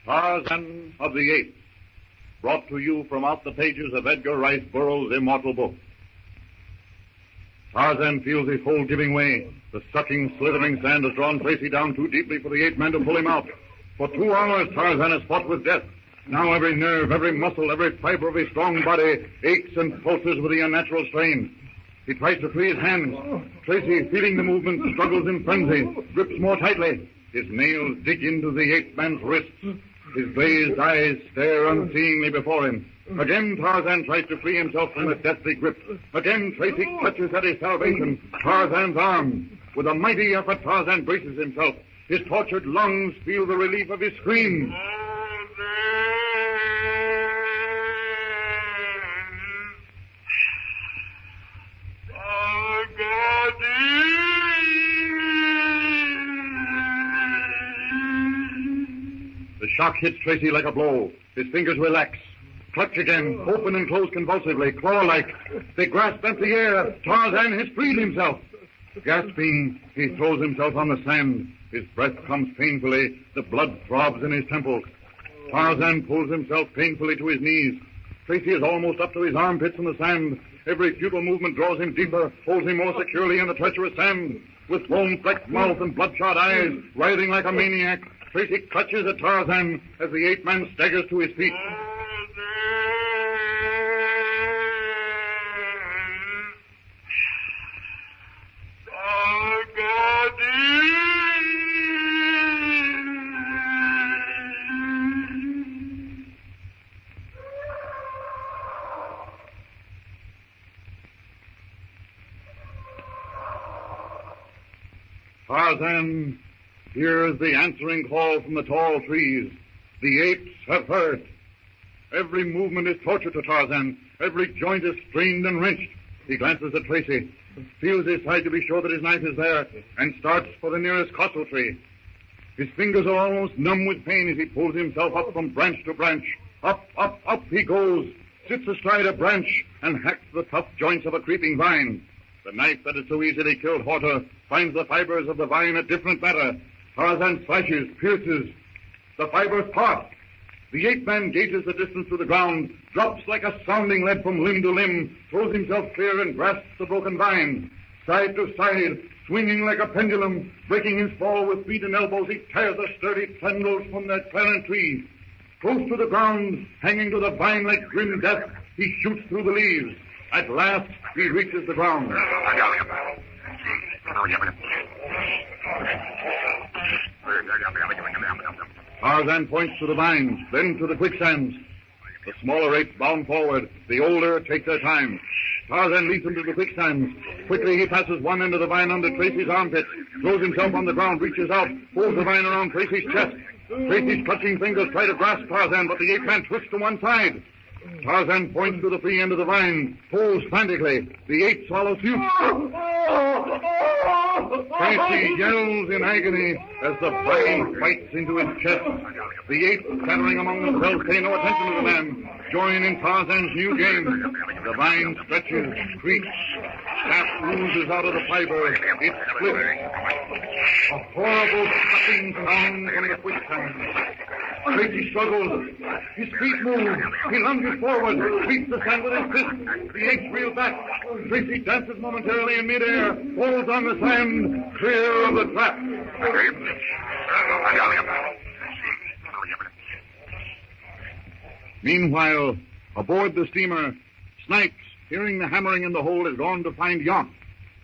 Tarzan of the Apes, brought to you from out the pages of Edgar Rice Burroughs' immortal book. Tarzan feels his hold giving way. The sucking, slithering sand has drawn Tracy down too deeply for the ape man to pull him out. For 2 hours, Tarzan has fought with death. Now every nerve, every muscle, every fiber of his strong body aches and pulses with the unnatural strain. He tries to free his hands. Tracy, feeling the movement, struggles in frenzy, grips more tightly. His nails dig into the ape man's wrists. His glazed eyes stare unseeingly before him. Again, Tarzan tries to free himself from the deathly grip. Again, Tracy clutches at his salvation, Tarzan's arm. With a mighty effort, Tarzan braces himself. His tortured lungs feel the relief of his scream. The shock hits Tracy like a blow. His fingers relax. Clutch again, open and close convulsively, claw-like. They grasp empty air. Tarzan has freed himself. Gasping, he throws himself on the sand. His breath comes painfully. The blood throbs in his temples. Tarzan pulls himself painfully to his knees. Tracy is almost up to his armpits in the sand. Every futile movement draws him deeper, holds him more securely in the treacherous sand. With foam-flecked mouth and bloodshot eyes, writhing like a maniac, Tracy clutches at Tarzan as the ape-man staggers to his feet. Tarzan hears the answering call from the tall trees. The apes have heard. Every movement is torture to Tarzan. Every joint is strained and wrenched. He glances at Tracy, feels his side to be sure that his knife is there, and starts for the nearest cottle tree. His fingers are almost numb with pain as he pulls himself up from branch to branch. Up, up, up he goes, sits astride a branch, and hacks the tough joints of a creeping vine. The knife that had so easily killed Horta finds the fibers of the vine a different matter. Tarzan slashes, pierces. The fibers part. The ape-man gauges the distance to the ground, drops like a sounding lead from limb to limb, throws himself clear and grasps the broken vine. Side to side, swinging like a pendulum, breaking his fall with feet and elbows, he tears the sturdy tendrils from that parent tree. Close to the ground, hanging to the vine like grim death, he shoots through the leaves. At last, he reaches the ground. Tarzan points to the vines, then to the quicksands. The smaller apes bound forward. The older take their time. Tarzan leads them to the quicksands. Quickly he passes one end of the vine under Tracy's armpits, throws himself on the ground, reaches out, pulls the vine around Tracy's chest. Tracy's clutching fingers try to grasp Tarzan, but the ape-man twists to one side. Tarzan points to the free end of the vine, pulls frantically. The ape swallows suit. Tracy yells in agony as the vine bites into his chest. The apes, scattering among themselves, pay no attention to the man. Join in Tarzan's new game. The vine stretches, creaks. Sap oozes out of the fiber. It splits. A horrible sucking sound from the quicksand. Tracy struggles. His feet move. He lunges forward, sweeps the sand with his fist. The apes reel back. Tracy dances momentarily in midair, falls on the sand, clear of the trap. Meanwhile, aboard the steamer, Snipes, hearing the hammering in the hold, has gone to find Yonk,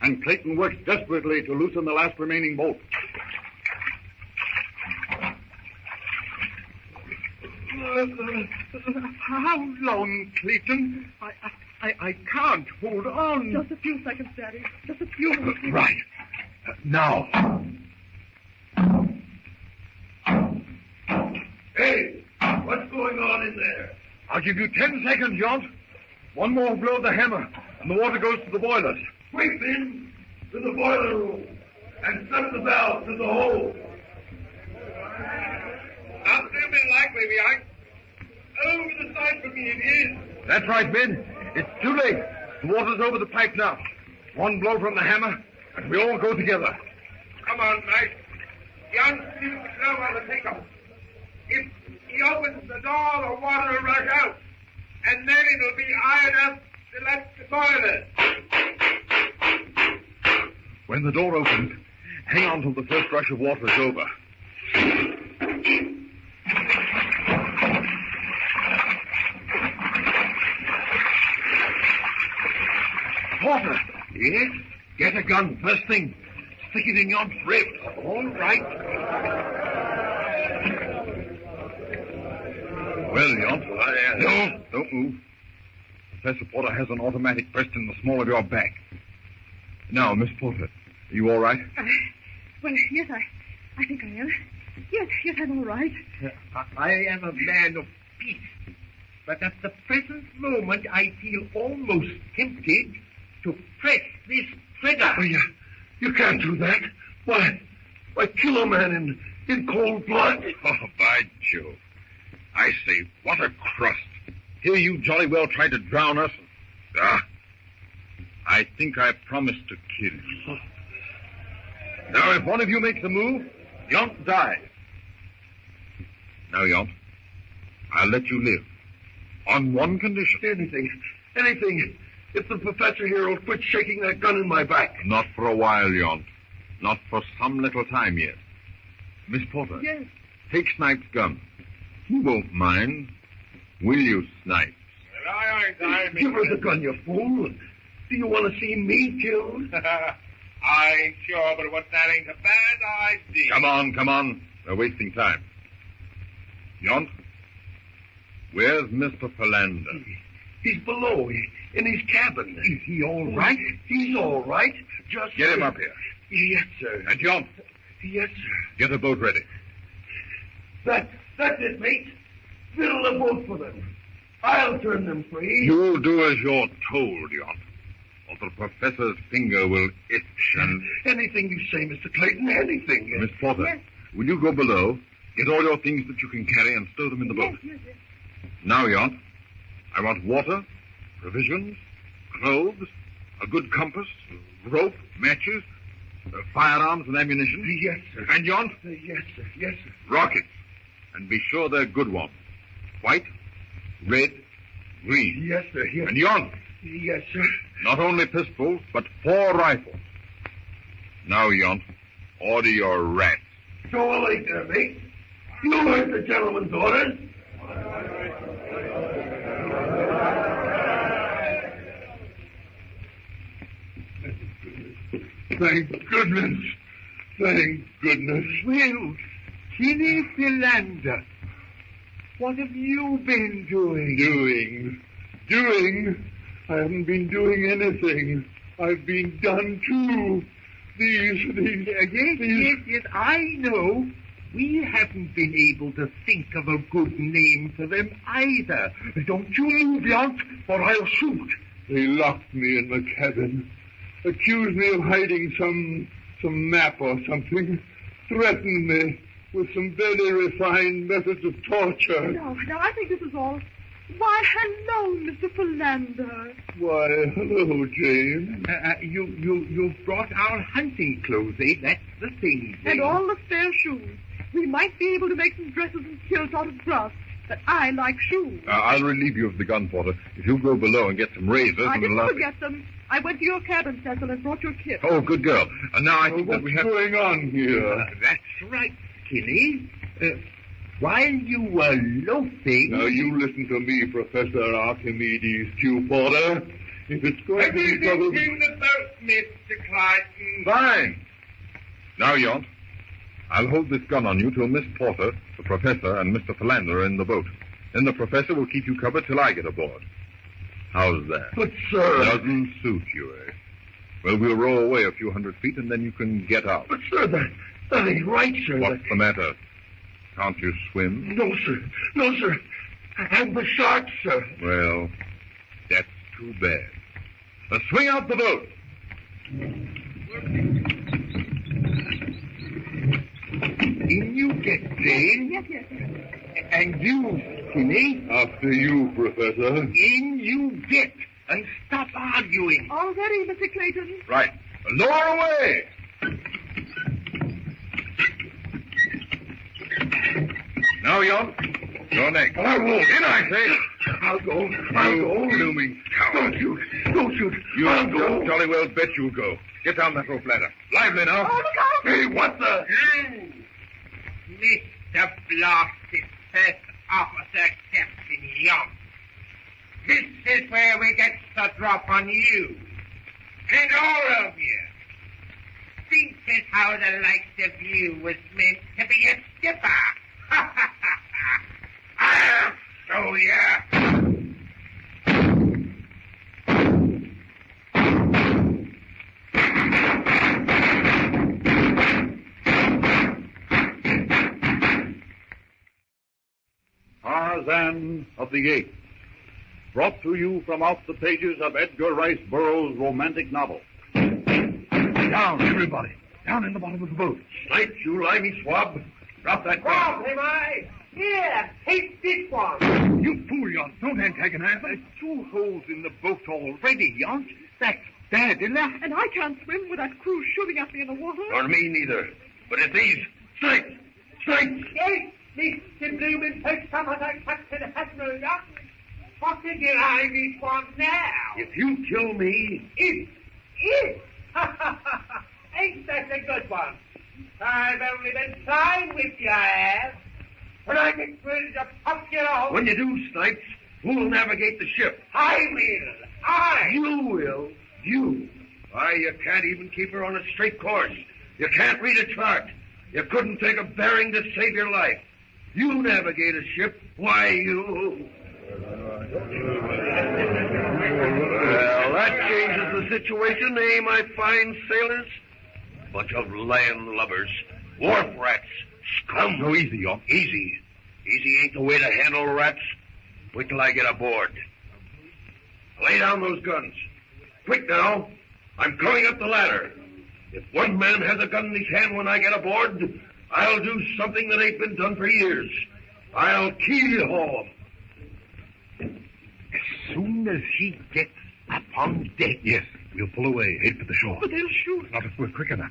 and Clayton works desperately to loosen the last remaining bolt. How long, Clayton? I can't hold on. Just a few seconds, Daddy. Just a few minutes. Right. Now. Hey, what's going on in there? I'll give you 10 seconds, John. One more blow of the hammer, and the water goes to the boilers. Quick, then, to the boiler room, and set the valve to the hole. Not very likely, Leon. Over the side for me, it is. That's right, Ben. It's too late. The water's over the pipe now. One blow from the hammer, and we all go together. Come on, Knight. Jan, keep the slow on the takeoff. If he door, the water will rush out. And then it'll be high enough to let the boiler. When the door opens, hang on till the first rush of water is over. Porter! Yes? Get a gun first thing. Stick it in your rib. All right. Well, Yont. No, don't move. Professor Porter has an automatic pressed in the small of your back. Now, Miss Porter, are you all right? Well, yes, I think I am. Yes, I'm all right. I am a man of peace, but at the present moment I feel almost tempted to press this trigger. Oh, you can't do that. Why kill a man in cold blood? Oh, by Jove. I say, what a crust. Here you jolly well tried to drown us. I think I promised to kill you. Now, if one of you makes a move, Yont dies. Now, Yont, I'll let you live. On one condition. Anything. If the professor here will quit shaking that gun in my back. Not for a while, Yont. Not for some little time yet. Miss Porter. Yes. Take Snipe's gun. He won't mind. Will you, Snipe? Well, I Give her the gun, you fool. Do you want to see me killed? I ain't sure, but what that ain't a bad idea. Come on. We're wasting time. Yont, where's Mr. Philander? He's below, in his cabin. Is he all right? He's all right. Just Get him up here. Yes, sir. And Yont, Yes, sir. get a boat ready. That's it, mate. Fill the boat for them. I'll turn them free. You'll do as you're told, Yont, or the professor's finger will itch and... Anything you say, Mr. Clayton, anything. Miss Porter, Yes. will you go below, get all your things that you can carry, and stow them in the boat? Yes. Now, Yont, I want water, provisions, clothes, a good compass, rope, matches, firearms and ammunition. Yes, sir. And Yont, Yes, sir. rockets. And be sure they're good ones. White, red, green. Yes, sir. Yes. And Yont, Yes, sir. not only pistols, but 4 rifles. Now, Yont, order your rats. So late there, mate. You heard the gentleman's orders. Thank goodness. Well, Tinny Philander, what have you been doing? Doing? I haven't been doing anything. I've been done too. Yes, I know. We haven't been able to think of a good name for them either. Don't you move, Yont, or I'll shoot. They locked me in the cabin, accused me of hiding some map or something, threatened me with some very refined methods of torture. No, I think this is all. Why, hello, Mr. Philander. Why, hello, Jane. You brought our hunting clothes, eh? That's the thing. And all the spare shoes. We might be able to make some dresses and kilts out of grass, but I like shoes. I'll relieve you of the gun, Porter. If you'll go below and get some razors I and didn't allow... forget them. I went to your cabin, Cecil, and brought your kit. Oh, good girl. And now I think that What's we have... going on here? That's right, Tinny. While you were loafing... Now, you listen to me, Professor Archimedes Q. Porter. If it's going to be trouble... in the boat, Mr. Clayton. Fine. Now, Yont, I'll hold this gun on you till Miss Porter, the professor, and Mr. Philander are in the boat. Then the professor will keep you covered till I get aboard. How's that? But, sir... Doesn't suit you, eh? Well, we'll row away a few hundred feet, and then you can get out. But, sir, that ain't right, sir. What's the matter? Can't you swim? No, sir. I'm the shark, sir. Well, that's too bad. Swing out the boat. In you get, Jane. Yes. And you, Tinny. After you, Professor. In you get. And stop arguing. All ready, Mr. Clayton. Right. Lower away. Now, Yont, Your neck. I won't. In, I say. I'll go. I'll go. Blooming coward. Don't shoot. Don't shoot. You I'll go. jolly well bet you'll go. Get down that rope ladder. Lively now. Oh, look out! Hey, what the? Mr. Blasted First Officer Captain Young. This is where we get the drop on you. And all of you. This is how the likes of you was meant to be a skipper. I'll show ya. Tarzan of the Apes, brought to you from out the pages of Edgar Rice Burroughs' romantic novel. Down, everybody. Down in the bottom of the boat. Snipes, you limey swab. Drop that Rob, gun. am I? Here, take this one. You fool, Yont. Don't antagonize them. There's 2 holes in the boat already, Yont. That's bad enough. And I can't swim with that crew shooting at me in the water. Nor me neither. But it's these. Snipes. Snipes. Yes, Mr. Bloomin' First Officer Captain Admiral Young. What did you eye me for now? If you kill me, If. Ain't that a good one? I've only been trying with you, I have. When I get ready to pop you out, when you do, Snipes, who'll navigate the ship? I will. I. You will. You. Why, you can't even keep her on a straight course. You can't read a chart. You couldn't take a bearing to save your life. You navigate a ship. Why, you... Well, that changes the situation, eh, my fine sailors? Bunch of land lubbers, wharf rats, scum. Go easy, Yont. Easy. Easy ain't the way to handle rats. Wait till I get aboard. Lay down those guns. Quick now. I'm coming up the ladder. If one man has a gun in his hand when I get aboard, I'll do something that ain't been done for years. I'll keel-haul him. As soon as he gets up on deck. Yes, we'll pull away, head for the shore. But they'll shoot. Not if we're quick enough.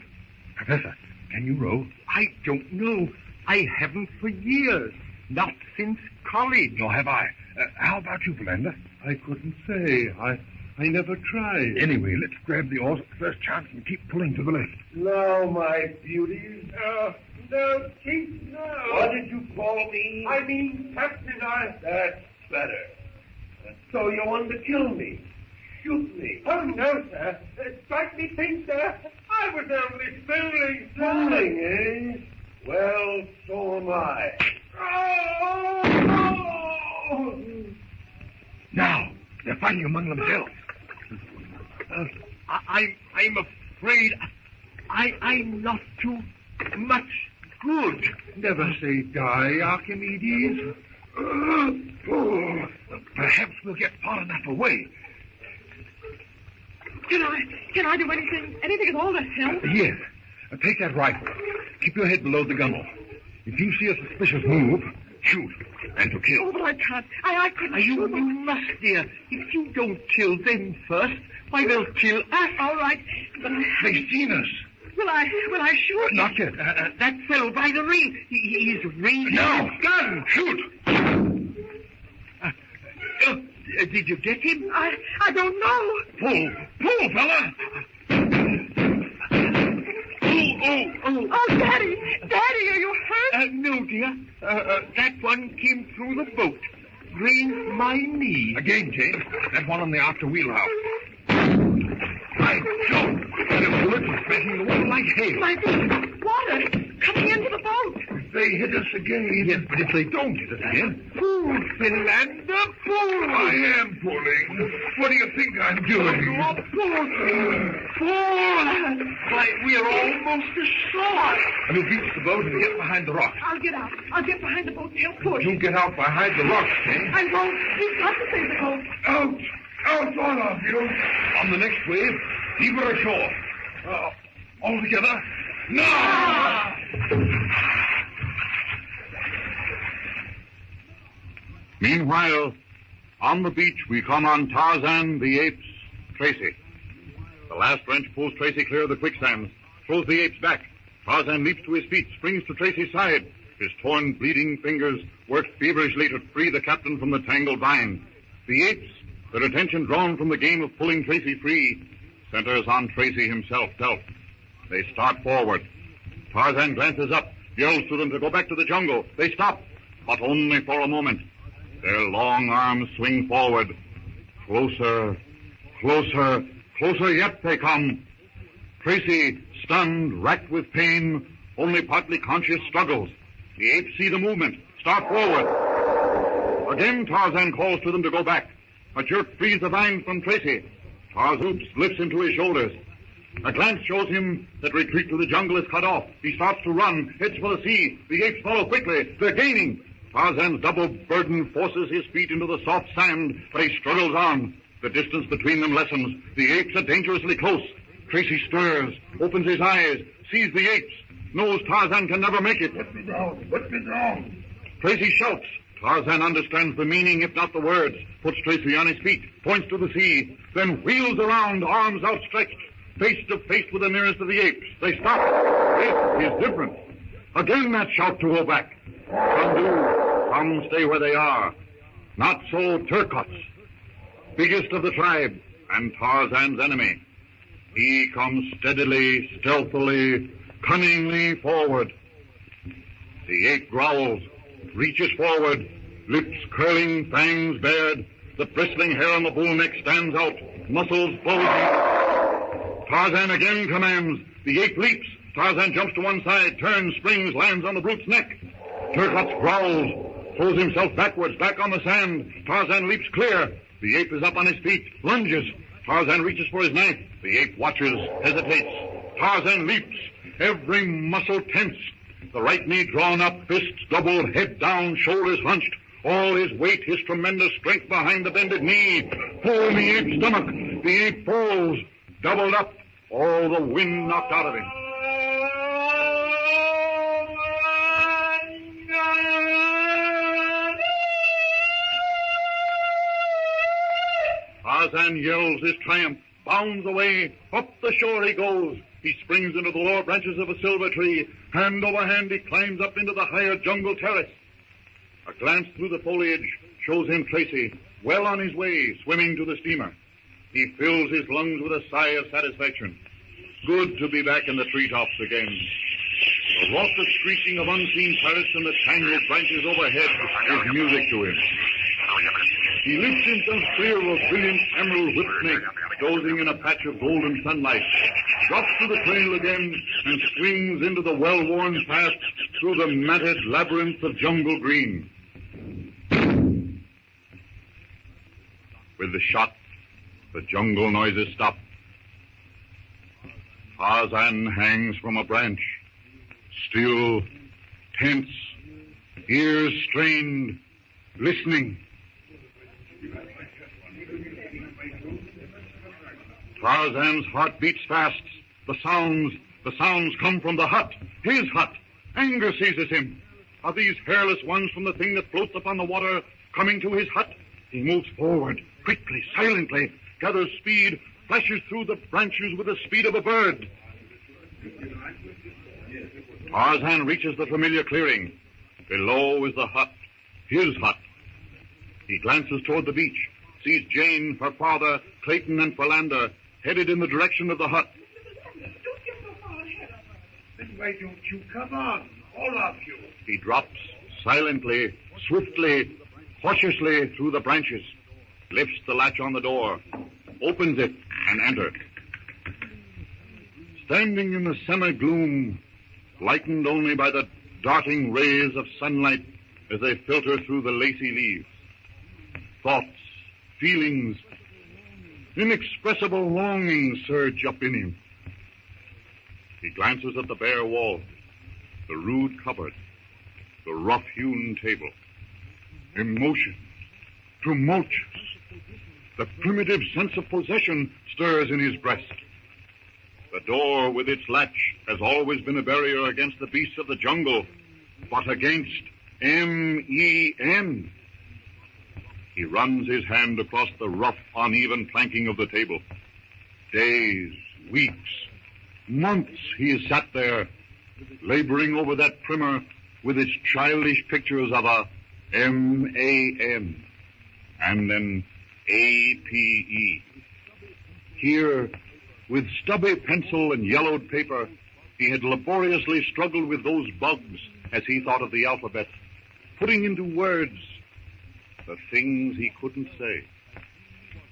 Professor, can you row? I don't know. I haven't for years. Not since college. Nor have I. How about you, Philander? I couldn't say. I never tried. Anyway, let's grab the oars at the first chance and keep pulling to the left. Now, my beauties. No, Chief, no. What did you call me? I mean, Captain, That's better. So you wanted to kill me? Shoot me? Oh, no, sir. Strike me pink, sir. I was only fooling, sir. Fooling, eh? Well, so am I. Oh! Now, they're fighting among themselves. I'm afraid I'm not too much good. Never say die, Archimedes. Perhaps we'll get far enough away. Can I do anything? Anything at all to help? Yes. Take that rifle. Keep your head below the gunwale. If you see a suspicious move, shoot. And to kill. Oh, but I can't. I couldn't You shoot them. must, dear. If you don't kill them first, why, they'll kill us. All right, but They've seen us. will I shoot? Not yet. That fellow by the ring, he's raising No. his gun. Shoot. Did you get him? I don't know. Pull, fella. Oh, Daddy, are you hurt? No, dear. That one came through the boat. Grazed my knee. Again, Jane. That one on the after wheelhouse. By Jove! The bullets are splashing the water like hail. My feet, water coming into the boat. They hit us again. Yes, but if they don't hit us again... Fool, Philander, fool! I am pulling. What do you think I'm doing? You're fool! Why, we're almost ashore. And we'll beach the boat and get behind the rocks. I'll get out. I'll get behind the boat tail push. You get out behind the rocks, Jane. I won't. We've got to save the boat. Out! Out, all of you! On the next wave, heave her ashore. All together. No! Meanwhile, on the beach, we come on Tarzan, the apes, Tracy. The last wrench pulls Tracy clear of the quicksands, throws the apes back. Tarzan leaps to his feet, springs to Tracy's side. His torn, bleeding fingers work feverishly to free the captain from the tangled vine. The apes, their attention drawn from the game of pulling Tracy free, centers on Tracy himself, dealt. They start forward. Tarzan glances up, yells to them to go back to the jungle. They stop, but only for a moment. Their long arms swing forward. Closer, closer, closer yet they come. Tracy, stunned, racked with pain, only partly conscious, struggles. The apes see the movement, start forward. Again Tarzan calls to them to go back. A jerk frees the vine from Tracy. Tarzan lifts him to his shoulders. A glance shows him that retreat to the jungle is cut off. He starts to run, heads for the sea. The apes follow quickly. They're gaining. Tarzan's double burden forces his feet into the soft sand, but he struggles on. The distance between them lessens. The apes are dangerously close. Tracy stirs, opens his eyes, sees the apes, knows Tarzan can never make it. Let me down! Let me down! Tracy shouts. Tarzan understands the meaning, if not the words, puts Tracy on his feet, points to the sea, then wheels around, arms outstretched, face to face with the nearest of the apes. They stop. It is different. Again that shout to go back. Some do, some stay where they are. Not so Turcots, biggest of the tribe, and Tarzan's enemy. He comes steadily, stealthily, cunningly forward. The ape growls, reaches forward, lips curling, fangs bared. The bristling hair on the bull neck stands out, muscles bulging. Tarzan again commands. The ape leaps. Tarzan jumps to one side, turns, springs, lands on the brute's neck. Turcots growls, throws himself backwards, back on the sand. Tarzan leaps clear. The ape is up on his feet, lunges. Tarzan reaches for his knife. The ape watches, hesitates. Tarzan leaps, every muscle tense. The right knee drawn up, fists doubled, head down, shoulders hunched. All his weight, his tremendous strength behind the bended knee. Pull the ape's stomach. The ape falls, doubled up, all the wind knocked out of him. Tarzan yells his triumph, bounds away, up the shore he goes. He springs into the lower branches of a silver tree. Hand over hand he climbs up into the higher jungle terrace. A glance through the foliage shows him Tracy, well on his way, swimming to the steamer. He fills his lungs with a sigh of satisfaction. Good to be back in the treetops again. The raucous screeching of unseen pirates in the tangled branches overhead is music to him. He lifts himself clear of a brilliant emerald whipsnake dozing in a patch of golden sunlight, drops to the trail again, and swings into the well-worn path through the matted labyrinth of jungle green. With the shot, the jungle noises stop. Tarzan hangs from a branch, still, tense, ears strained, listening. Tarzan's heart beats fast. The sounds come from the hut, his hut. Anger seizes him. Are these hairless ones from the thing that floats upon the water coming to his hut? He moves forward, quickly, silently, gathers speed, flashes through the branches with the speed of a bird. Tarzan reaches the familiar clearing. Below is the hut, his hut. He glances toward the beach, sees Jane, her father, Clayton, and Philander headed in the direction of the hut. Don't get so far ahead of us. Then why don't you come on, all of you? He drops silently, swiftly, cautiously through the branches, lifts the latch on the door, opens it, and enters. Standing in the semi-gloom, lightened only by the darting rays of sunlight as they filter through the lacy leaves, thoughts, feelings, inexpressible longings surge up in him. He glances at the bare wall, the rude cupboard, the rough-hewn table. Emotion, tumultuous. The primitive sense of possession stirs in his breast. The door with its latch has always been a barrier against the beasts of the jungle, but against M-E-N. He runs his hand across the rough, uneven planking of the table. Days, weeks, months he has sat there, laboring over that primer, with its childish pictures of a M-A-N and an A-P-E. Here, with stubby pencil and yellowed paper, he had laboriously struggled with those bugs as he thought of the alphabet, putting into words the things he couldn't say.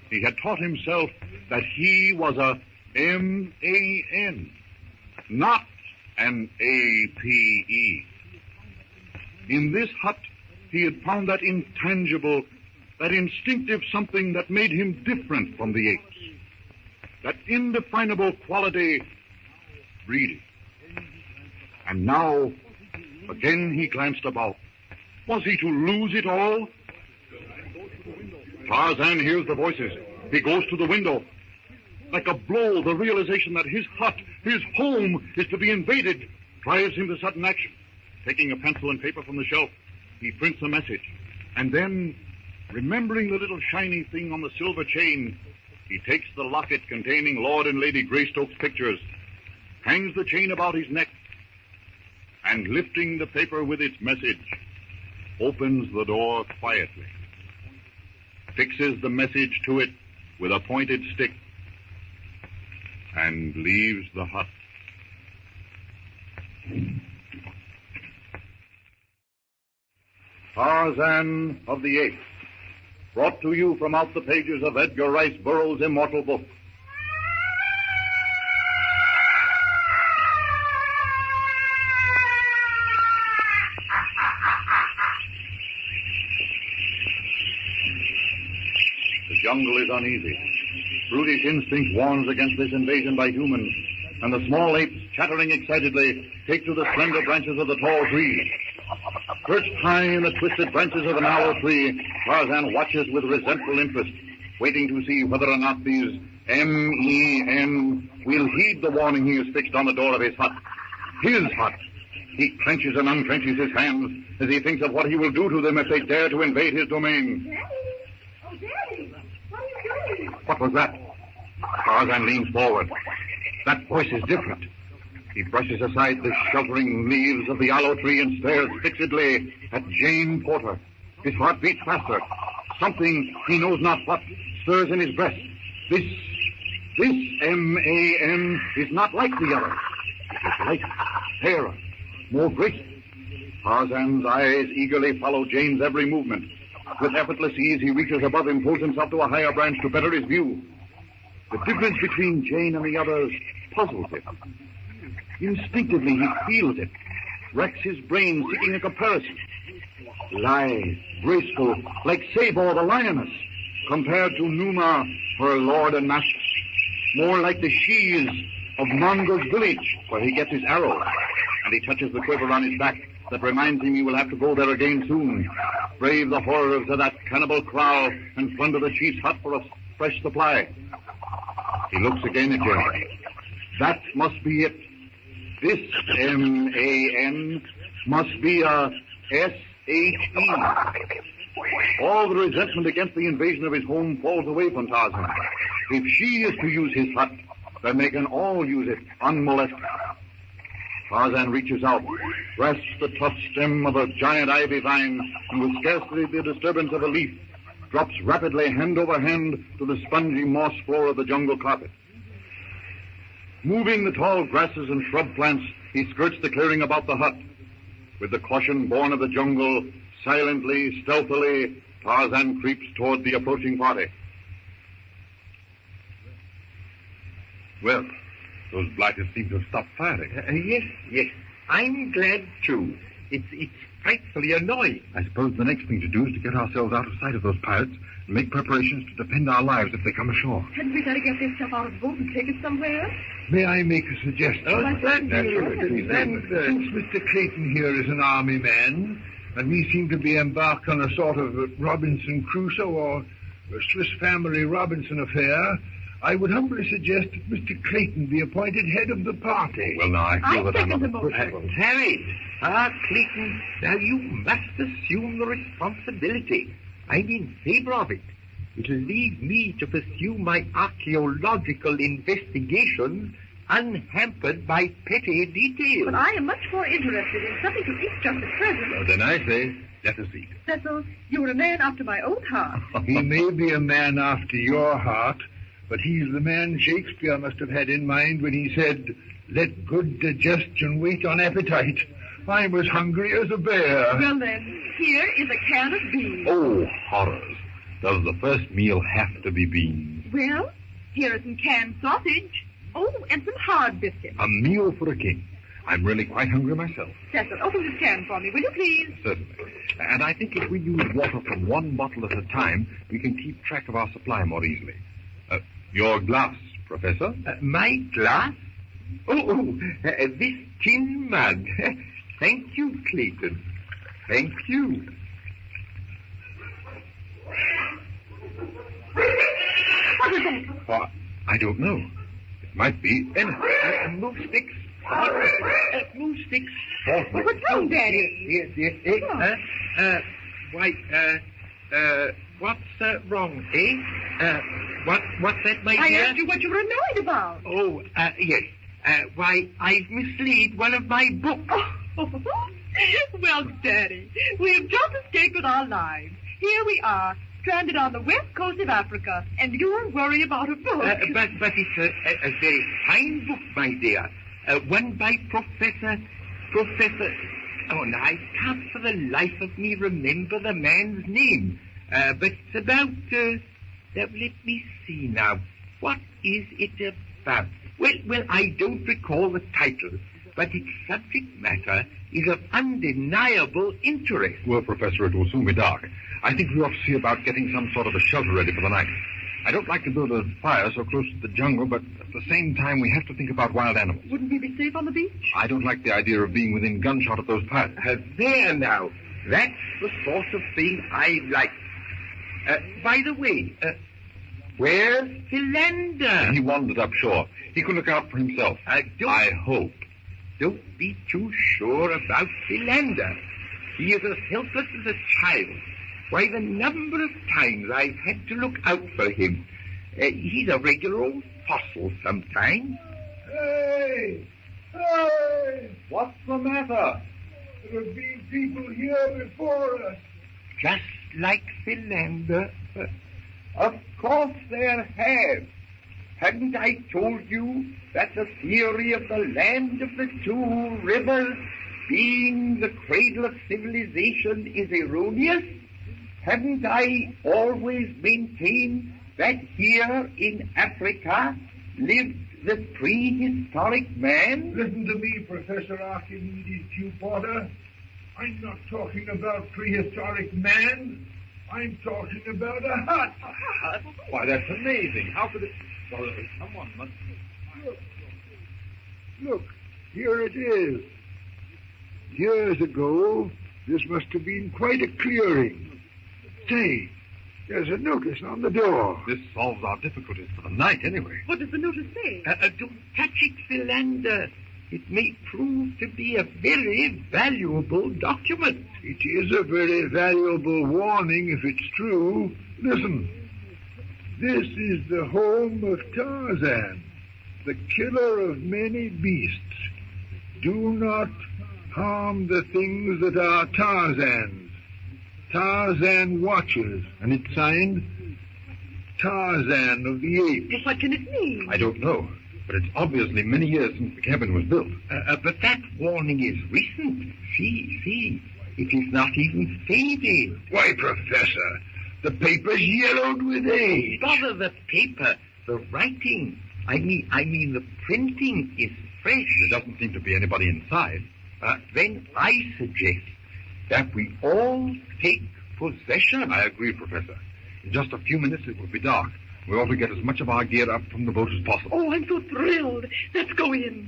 He had taught himself that he was a M-A-N, not an A-P-E. In this hut, he had found that intangible, that instinctive something that made him different from the apes. That indefinable quality, breeding. And now, again he glanced about. Was he to lose it all? Tarzan hears the voices. He goes to the window. Like a blow, the realization that his hut, his home, is to be invaded, drives him to sudden action. Taking a pencil and paper from the shelf, he prints a message. And then, remembering the little shiny thing on the silver chain, he takes the locket containing Lord and Lady Greystoke's pictures, hangs the chain about his neck, and lifting the paper with its message, opens the door quietly, fixes the message to it with a pointed stick, and leaves the hut. Tarzan of the Apes, brought to you from out the pages of Edgar Rice Burroughs' immortal book. The jungle is uneasy. Brutish instinct warns against this invasion by humans, and the small apes, chattering excitedly, take to the slender branches of the tall trees. Perched high in the twisted branches of an aloe tree, Tarzan watches with resentful interest, waiting to see whether or not these M-E-N will heed the warning he has fixed on the door of his hut. His hut. He clenches and unclenches his hands as he thinks of what he will do to them if they dare to invade his domain. Daddy? Oh, Daddy, what are you doing? What was that? Tarzan leans forward. That voice is different. He brushes aside the sheltering leaves of the aloe tree and stares fixedly at Jane Porter. His heart beats faster. Something, he knows not what, stirs in his breast. This M-A-N is not like the other. It is lighter, fairer, more graceful. Tarzan's eyes eagerly follow Jane's every movement. With effortless ease, he reaches above him, pulls himself to a higher branch to better his view. The difference between Jane and the others puzzles him. Instinctively, he feels it, racks his brain seeking a comparison. Lithe, graceful, like Sabor the lioness, compared to Numa, her lord and master. More like the she's of Mongo's village, where he gets his arrow. And he touches the quiver on his back that reminds him he will have to go there again soon, brave the horrors of that cannibal kraal, and plunder the chief's hut for a fresh supply. He looks again at Jane. That must be it. This M-A-N must be a S-H-E. All the resentment against the invasion of his home falls away from Tarzan. If she is to use his hut, then they can all use it unmolested. Tarzan reaches out, grasps the tough stem of a giant ivy vine, and with scarcely the disturbance of a leaf, drops rapidly hand over hand to the spongy moss floor of the jungle carpet. Moving the tall grasses and shrub plants, he skirts the clearing about the hut. With the caution born of the jungle, silently, stealthily, Tarzan creeps toward the approaching party. Well, those blighters seem to have stopped firing. Yes. I'm glad, too. It's frightfully annoying. I suppose the next thing to do is to get ourselves out of sight of those pirates and make preparations to defend our lives if they come ashore. Hadn't we better get this stuff out of the boat and take it somewhere else? May I make a suggestion? Since Mr. Clayton here is an army man, and we seem to be embarked on a sort of Robinson Crusoe or a Swiss Family Robinson affair, I would humbly suggest that Mr. Clayton be appointed head of the party. Well, now, I feel that I'm not... Harry! Clayton, now you must assume the responsibility. I'm in favor of it. It'll leave me to pursue my archaeological investigation unhampered by petty details. But I am much more interested in something to eat just at present. Then I say, let us eat. Cecil, you are a man after my own heart. He may be a man after your heart, but he's the man Shakespeare must have had in mind when he said, let good digestion wait on appetite. I'm as hungry as a bear. Well then, here is a can of beans. Oh, horrors. Does the first meal have to be beans? Well, here is some canned sausage. Oh, and some hard biscuits. A meal for a king. I'm really quite hungry myself. Cecil, open this can for me, will you please? Certainly. And I think if we use water from one bottle at a time, we can keep track of our supply more easily. Your glass, Professor? My glass? This tin mug. Thank you, Clayton. Thank you. What was that? Well, I don't know. It might be anything. Move sticks. Move sticks. What's wrong, Daddy? Yes. What's wrong, eh? What's that, my I dear? asked you what you were annoyed about. Oh, yes. I've mislaid one of my books. Oh. Well, Daddy, we have just escaped with our lives. Here we are, stranded on the west coast of Africa, and you're worried about a book. But it's a very fine book, my dear. One by Professor... Oh, now, I can't for the life of me remember the man's name. But it's about... let me see now. What is it about? Well, I don't recall the title, but its subject matter is of undeniable interest. Well, Professor, it will soon be dark. I think we ought to see about getting some sort of a shelter ready for the night. I don't like to build a fire so close to the jungle, but at the same time, we have to think about wild animals. Wouldn't we be safe on the beach? I don't like the idea of being within gunshot of those pirates. There now. That's the sort of thing I like. By the way, where's Philander? He wandered up shore. He could look out for himself. I hope. Don't be too sure about Philander. He is as helpless as a child. Why, the number of times I've had to look out for him. He's a regular old fossil sometimes. Hey! What's the matter? There have been people here before us. Just like Philander. Of course there have. Hadn't I told you that the theory of the land of the two rivers being the cradle of civilization is erroneous? Haven't I always maintained that here in Africa lived the prehistoric man? Listen to me, Professor Archimedes Q. Porter. I'm not talking about prehistoric man. I'm talking about a hut. A hut? Why, that's amazing. How could it... Well, someone must... Look, here it is. Years ago, this must have been quite a clearing. Say, there's a notice on the door. This solves our difficulties for the night, anyway. What does the notice say? Don't touch it, Philander. It may prove to be a very valuable document. It is a very valuable warning if it's true. Listen. This is the home of Tarzan, the killer of many beasts. Do not harm the things that are Tarzan's. Tarzan watches, and it's signed Tarzan of the Apes. But what can it mean? I don't know, but it's obviously many years since the cabin was built. But that warning is recent. See, it is not even faded. Why, Professor, the paper's yellowed with age. Bother the paper, the writing. I mean the printing is fresh. There doesn't seem to be anybody inside. Then I suggest that we all take possession. I agree, Professor. In just a few minutes it will be dark. We ought to get as much of our gear up from the boat as possible. Oh, I'm so thrilled. Let's go in.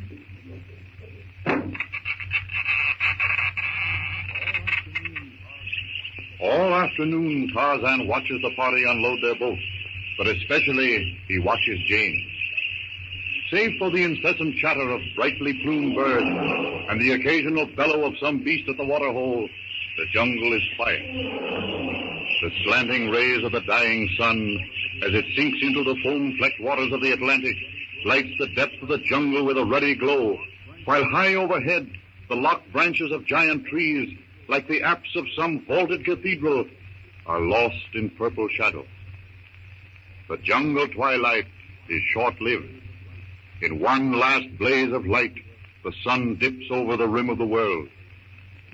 All afternoon, Tarzan watches the party unload their boat, but especially he watches James. Save for the incessant chatter of brightly plumed birds and the occasional bellow of some beast at the waterhole, the jungle is quiet. The slanting rays of the dying sun, as it sinks into the foam-flecked waters of the Atlantic, lights the depths of the jungle with a ruddy glow, while high overhead the locked branches of giant trees, like the apse of some vaulted cathedral, are lost in purple shadow. The jungle twilight is short-lived. In one last blaze of light, the sun dips over the rim of the world.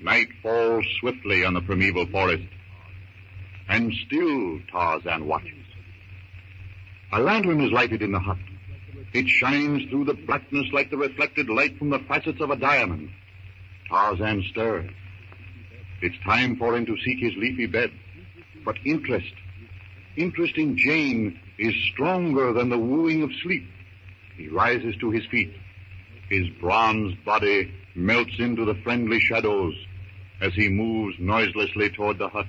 Night falls swiftly on the primeval forest. And still Tarzan watches. A lantern is lighted in the hut. It shines through the blackness like the reflected light from the facets of a diamond. Tarzan stirs. It's time for him to seek his leafy bed. But interest in Jane is stronger than the wooing of sleep. He rises to his feet. His bronze body melts into the friendly shadows as he moves noiselessly toward the hut.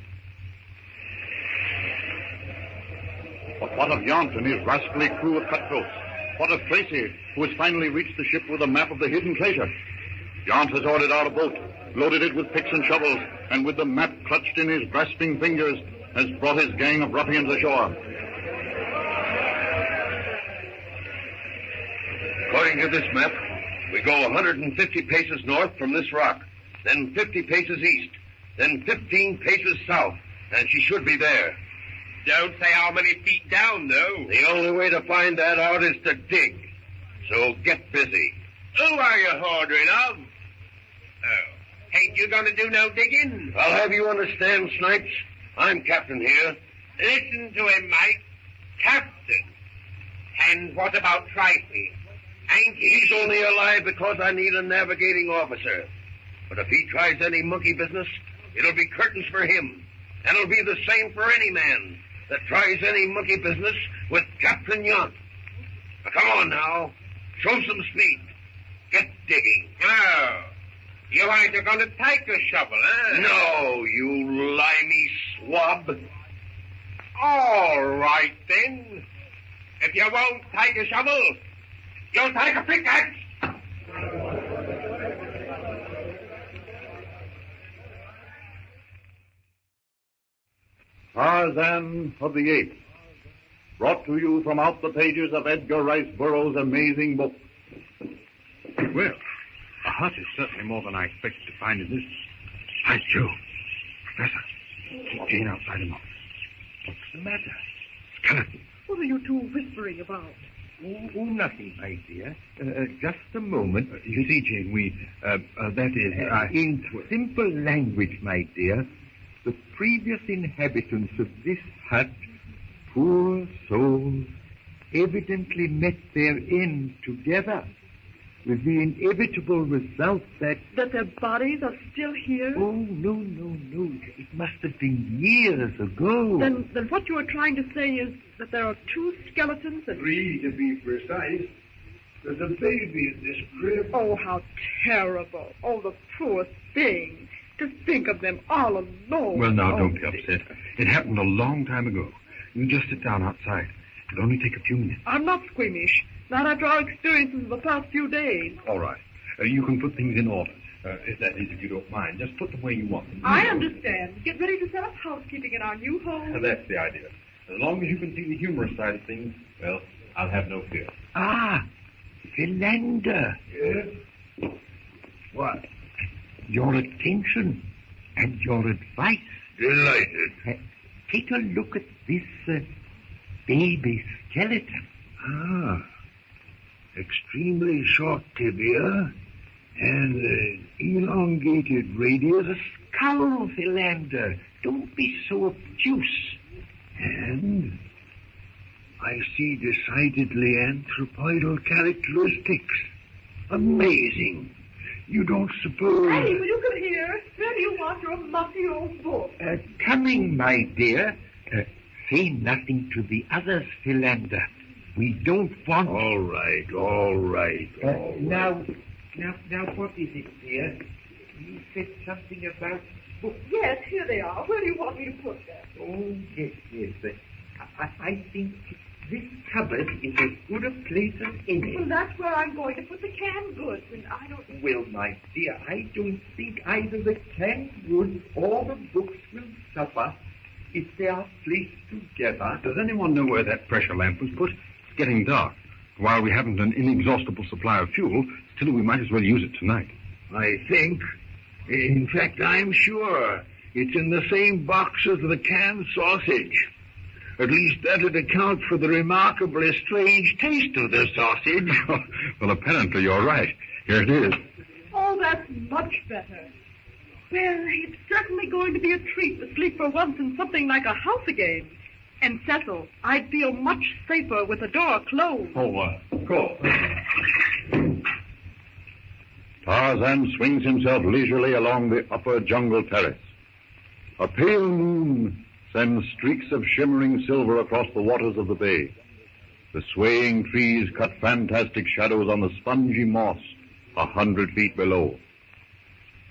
But what of Yount and his rascally crew of cutthroats? What of Tracy, who has finally reached the ship with a map of the hidden treasure? Yount has ordered out a boat, loaded it with picks and shovels, and with the map clutched in his grasping fingers, has brought his gang of ruffians ashore. According to this map, we go 150 paces north from this rock, then 50 paces east, then 15 paces south, and she should be there. Don't say how many feet down, though. The only way to find that out is to dig. So get busy. Who are you ordering of? Oh, ain't you gonna do no digging? I'll have you understand, Snipes. I'm captain here. Listen to him, Mike. Captain. And what about Tracy? Ain't he? He's only alive because I need a navigating officer. But if he tries any monkey business, it'll be curtains for him. And it'll be the same for any man that tries any monkey business with Captain Yount. Now, come on now. Show some speed. Get digging. Oh, you ain't going to take a shovel, eh? No, you limey swab. All right, then. If you won't take a shovel, you'll take a pickaxe. Tarzan of the Apes, brought to you from out the pages of Edgar Rice Burroughs' amazing book. Well, a hut is certainly more than I expected to find in this. Hi, Joe. Professor, keep Jane outside a moment. What's the matter? Skeleton. What are you two whispering about? Oh, nothing, my dear. Just a moment. You see, Jane, that is... in simple language, my dear, the previous inhabitants of this hut, poor souls, evidently met their end together, with the inevitable result that... That their bodies are still here? Oh, no. It must have been years ago. Then what you are trying to say is that there are two skeletons and... 3, to be precise. There's a baby in this crib. Oh, how terrible. Oh, the poor thing. To think of them all alone. Well, now, don't be upset. It happened a long time ago. You just sit down outside. It'll only take a few minutes. I'm not squeamish. Not after our experiences of the past few days. All right. You can put things in order. If that is, if you don't mind. Just put them where you want them. I understand. Get ready to set up housekeeping in our new home. That's the idea. As long as you can see the humorous side of things, well, I'll have no fear. Ah, Philander. Yes? What? Your attention and your advice. Delighted. Take a look at this baby skeleton. Ah. Extremely short tibia and elongated radius. A skull, Philander. Don't be so obtuse. And I see decidedly anthropoidal characteristics. Amazing. You don't suppose... Hey, will you come here? Where do you want your mussy old book? Coming, my dear. Say nothing to the others, Philander. We don't want... All right. Now, what is it, dear? You said something about books. Yes, here they are. Where do you want me to put them? Oh, yes. I think this cupboard is as good a place as any. Well, that's where I'm going to put the canned goods, and I don't... Well, my dear, I don't think either the canned goods or the books will suffer if they are placed together. Does anyone know where that pressure lamp was put? It's getting dark. While we haven't an inexhaustible supply of fuel, still we might as well use it tonight. I think, in fact, I'm sure, it's in the same box as the canned sausage. At least that'd account for the remarkably strange taste of the sausage. Well, apparently you're right. Here it is. Oh, that's much better. Well, it's certainly going to be a treat to sleep for once in something like a house again. And, Cecil, I'd feel much safer with the door closed. Go. Tarzan swings himself leisurely along the upper jungle terrace. A pale moon sends streaks of shimmering silver across the waters of the bay. The swaying trees cut fantastic shadows on the spongy moss 100 feet below.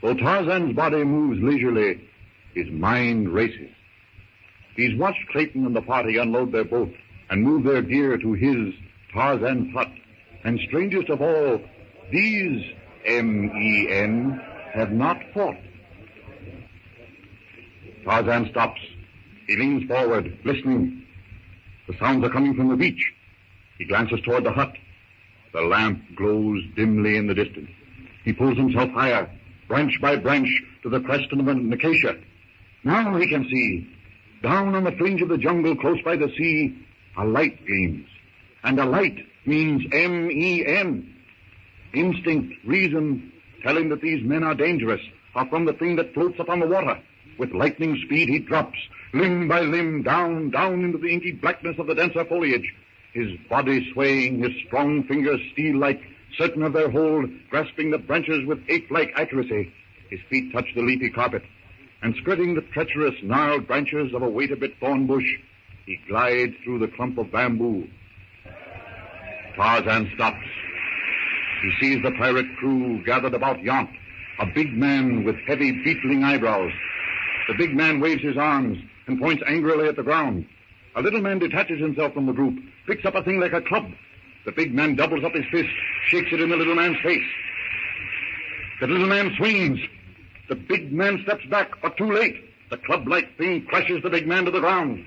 Though Tarzan's body moves leisurely, his mind races. He's watched Clayton and the party unload their boat and move their gear to his, Tarzan's hut. And strangest of all, these men have not fought. Tarzan stops. He leans forward, listening. The sounds are coming from the beach. He glances toward the hut. The lamp glows dimly in the distance. He pulls himself higher, branch by branch, to the crest of an acacia. Now he can see. Down on the fringe of the jungle, close by the sea, a light gleams. And a light means men. Instinct, reason, tell him that these men are dangerous, are from the thing that floats upon the water. With lightning speed he drops, limb by limb, down into the inky blackness of the denser foliage. His body swaying, his strong fingers steel-like, certain of their hold, grasping the branches with ape-like accuracy. His feet touch the leafy carpet, and skirting the treacherous, gnarled branches of a wait-a-bit thorn bush, he glides through the clump of bamboo. Tarzan stops. He sees the pirate crew gathered about Yount, a big man with heavy, beetling eyebrows. The big man waves his arms and points angrily at the ground. A little man detaches himself from the group, picks up a thing like a club. The big man doubles up his fist, shakes it in the little man's face. The little man swings. The big man steps back, but too late. The club-like thing crashes the big man to the ground.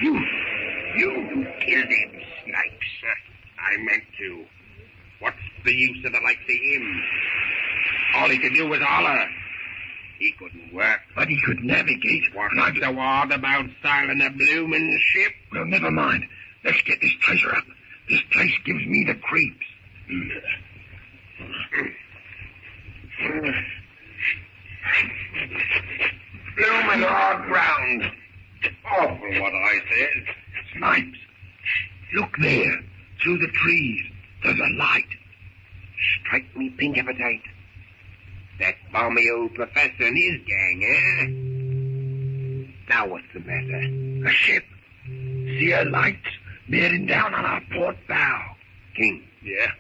You killed him, Snipes. I meant to. What's the use of the likes of him? All he could do was holler. He couldn't work. But he could navigate. What's the word about sailing a bloomin' ship? Well, never mind. Let's get this treasure up. This place gives me the creeps. Bloomin' hard ground. Awful what I said. Snipes, look there, through the trees. There's a light. Strike me pink if it ain't. That balmy old professor and his gang, eh? Now what's the matter? A ship. See her lights bearing down on our port bow. King. Yeah?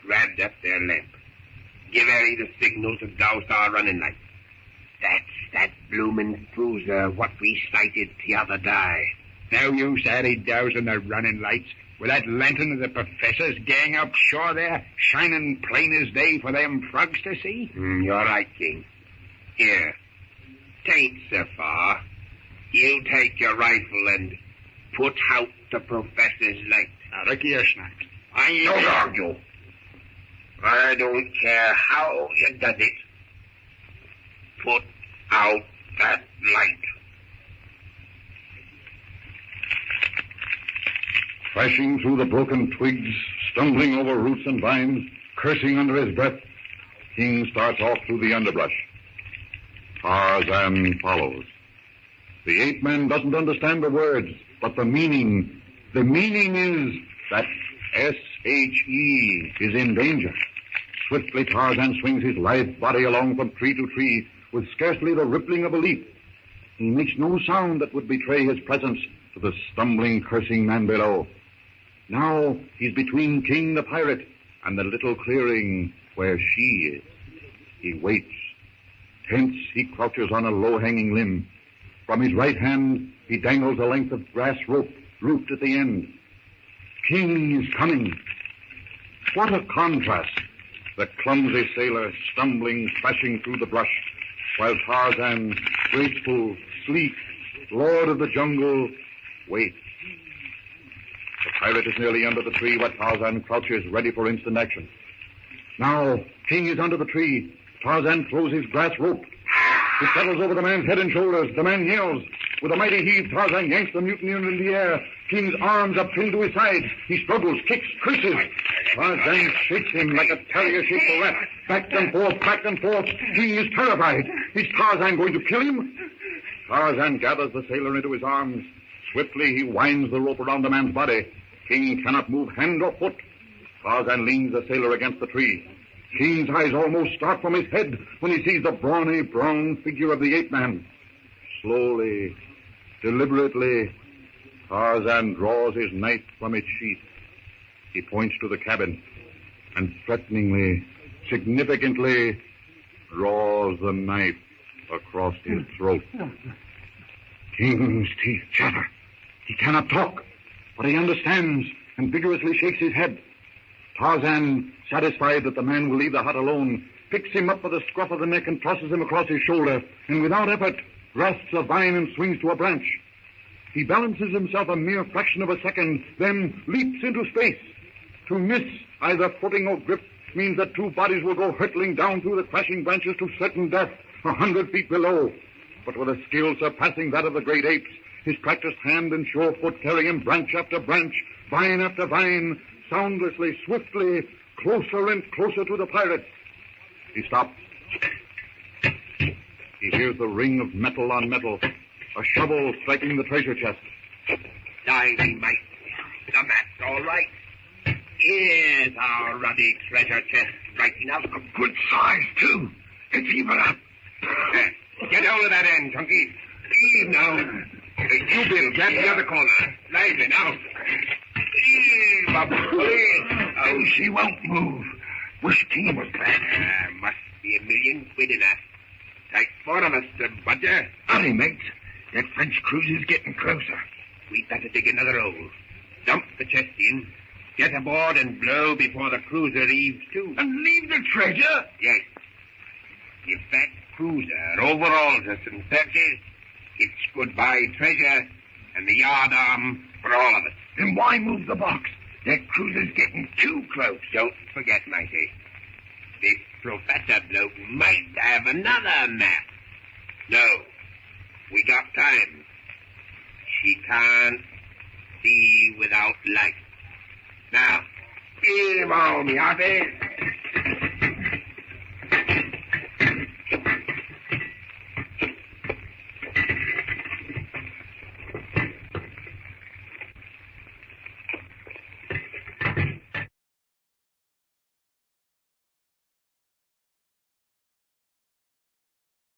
Grab that there lamp. Give Harry the signal to douse our running lights. That's that bloomin' cruiser what we sighted the other day. No use, Harry, dousing the running lights. With that lantern of the professor's gang up shore there, shining plain as day for them frogs to see? You're right, King. Here, tain't so far. You take your rifle and put out the professor's light. Now, look here, Snipes. Don't argue. I don't care how you done it. Put out that light. Crashing through the broken twigs, stumbling over roots and vines, cursing under his breath, King starts off through the underbrush. Tarzan follows. The ape-man doesn't understand the words, but the meaning is that S-H-E is in danger. Swiftly Tarzan swings his lithe body along from tree to tree with scarcely the rippling of a leaf. He makes no sound that would betray his presence to the stumbling, cursing man below. Now he's between King the pirate and the little clearing where she is. He waits. Tense, he crouches on a low-hanging limb. From his right hand, he dangles a length of grass rope, looped at the end. King is coming. What a contrast. The clumsy sailor stumbling, crashing through the brush, while Tarzan, graceful, sleek, lord of the jungle, waits. The pirate is nearly under the tree where Tarzan crouches, ready for instant action. Now, King is under the tree. Tarzan throws his grass rope. It settles over the man's head and shoulders. The man yells. With a mighty heave, Tarzan yanks the mutineer into the air. King's arms are pinned to his side. He struggles, kicks, curses. Tarzan shakes him like a terrier shakes a rat. Back and forth, back and forth. King is terrified. Is Tarzan going to kill him? Tarzan gathers the sailor into his arms. Swiftly, he winds the rope around the man's body. King cannot move hand or foot. Tarzan leans the sailor against the tree. King's eyes almost start from his head when he sees the brawny, brown figure of the ape-man. Slowly, deliberately, Tarzan draws his knife from its sheath. He points to the cabin and threateningly, significantly, draws the knife across his throat. King's teeth chatter. He cannot talk, but he understands and vigorously shakes his head. Tarzan, satisfied that the man will leave the hut alone, picks him up by the scruff of the neck and tosses him across his shoulder, and without effort, grasps a vine and swings to a branch. He balances himself a mere fraction of a second, then leaps into space. To miss either footing or grip means that two bodies will go hurtling down through the crashing branches to certain death 100 feet below. But with a skill surpassing that of the great apes, his practiced hand and sure foot carry him branch after branch, vine after vine, soundlessly, swiftly, closer and closer to the pirate. He stops. He hears the ring of metal on metal, a shovel striking the treasure chest. Diving, mate. The map's all right. Here's our ruddy treasure chest, right enough. A good size, too. It's even up. Get hold of that end, Chunky. Heave now. You, Bill, grab the other corner. Lively now. Heave up, please. Oh, she won't move. Wish King was back. Must be £1,000,000 in that. Take 4 of us to Budger. Hurry, mates. That French cruiser's getting closer. We'd better dig another hole. Dump the chest in. Get aboard and blow before the cruiser heaves to. And leave the treasure? Yes. If that cruiser overhauls us and searches, it's goodbye treasure and the yard arm for all of us. Then why move the box? That cruiser's getting too close. Don't forget, matey. This professor bloke might have another map. No. We got time. She can't see without light. Now, give all me hearties.